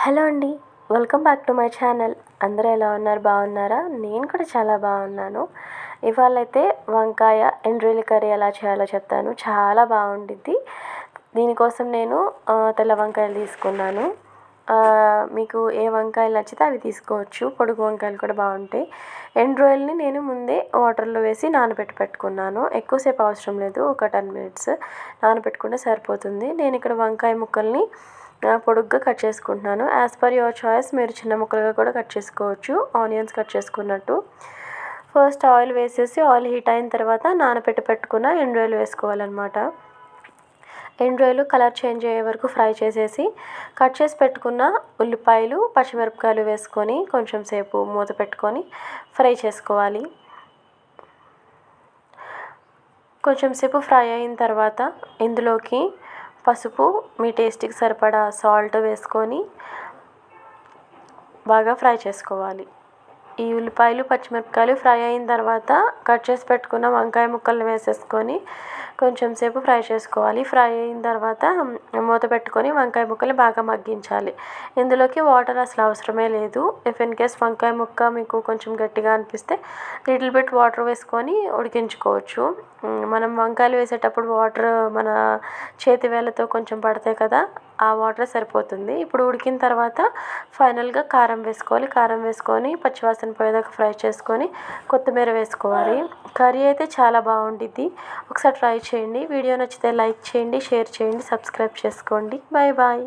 Hello అండి. Welcome back to my channel. అందరూ ఎలా ఉన్నారు? బాగున్నారా? నేను కూడా చాలా బాగున్నాను. ఇవాళైతే వంకాయ ఎండ్రోయిల్ కర్రీ ఎలా చేయాలో చెప్తాను. చాలా బాగుండిద్ది. దీనికోసం నేను తెల్ల వంకాయలు తీసుకున్నాను. మీకు ఏ వంకాయలు నచ్చితే అవి తీసుకోవచ్చు. పొడుగు వంకాయలు కూడా బాగుంటాయి. ఎండ్రోయిల్ని నేను ముందే వాటర్లో వేసి పెట్టుకున్నాను. ఎక్కువసేపు అవసరం లేదు, ఒక 10 మినిట్స్ నానబెట్టుకుంటే సరిపోతుంది. నేను ఇక్కడ వంకాయ ముక్కల్ని పొడుగ్గా కట్ చేసుకుంటున్నాను. యాజ్ పర్ యువర్ చాయిస్, మీరు చిన్న ముక్కలుగా కూడా కట్ చేసుకోవచ్చు, ఆనియన్స్ కట్ చేసుకున్నట్టు. ఫస్ట్ ఆయిల్ వేసేసి ఆయిల్ హీట్ అయిన తర్వాత పెట్టుకున్న ఎండ్రాయిల్ వేసుకోవాలన్నమాట. ఎండ్రాయిల్ కలర్ చేంజ్ అయ్యే వరకు ఫ్రై చేసేసి కట్ చేసి పెట్టుకున్న ఉల్లిపాయలు, పచ్చిమిరపకాయలు వేసుకొని కొంచెం సేపు మూత పెట్టుకొని ఫ్రై చేసుకోవాలి. కొంచెం సేపు ఫ్రై అయిన తర్వాత ఇందులోకి పసుపు, మీ టేస్ట్కి సరిపడా సాల్ట్ వేసుకొని బాగా ఫ్రై చేసుకోవాలి. ఈ ఉల్లిపాయలు, పచ్చిమిరపకాయలు ఫ్రై అయిన తర్వాత కట్ చేసి పెట్టుకున్న వంకాయ ముక్కలను వేసేసుకొని కొంచెం సేపు ఫ్రై చేసుకోవాలి. ఫ్రై అయిన తర్వాత మూత పెట్టుకొని వంకాయ ముక్కలు బాగా మగ్గించాలి. ఇందులోకి వాటర్ అసలు అవసరమే లేదు. ఇఫ్ ఇన్ కేస్ వంకాయ ముక్క మీకు కొంచెం గట్టిగా అనిపిస్తే లిటిల్ బిట్ వాటర్ వేసుకొని ఉడికించుకోవచ్చు. మనం వంకాయలు వేసేటప్పుడు వాటర్ మన చేతి వేళ్ళతో కొంచెం పడతాయి కదా, ఆ వాటర్ సరిపోతుంది. ఇప్పుడు ఉడికిన తర్వాత ఫైనల్గా కారం వేసుకోవాలి. కారం వేసుకొని పచ్చివాసన పోయేదాకా ఫ్రై చేసుకొని కొత్తిమీర వేసుకోవాలి. కర్రీ అయితే చాలా బాగుండిద్ది. ఒకసారి ట్రై చేయండి. వీడియో నచ్చితే లైక్ చేయండి, షేర్ చేయండి, సబ్స్క్రైబ్ చేసుకోండి. Bye bye.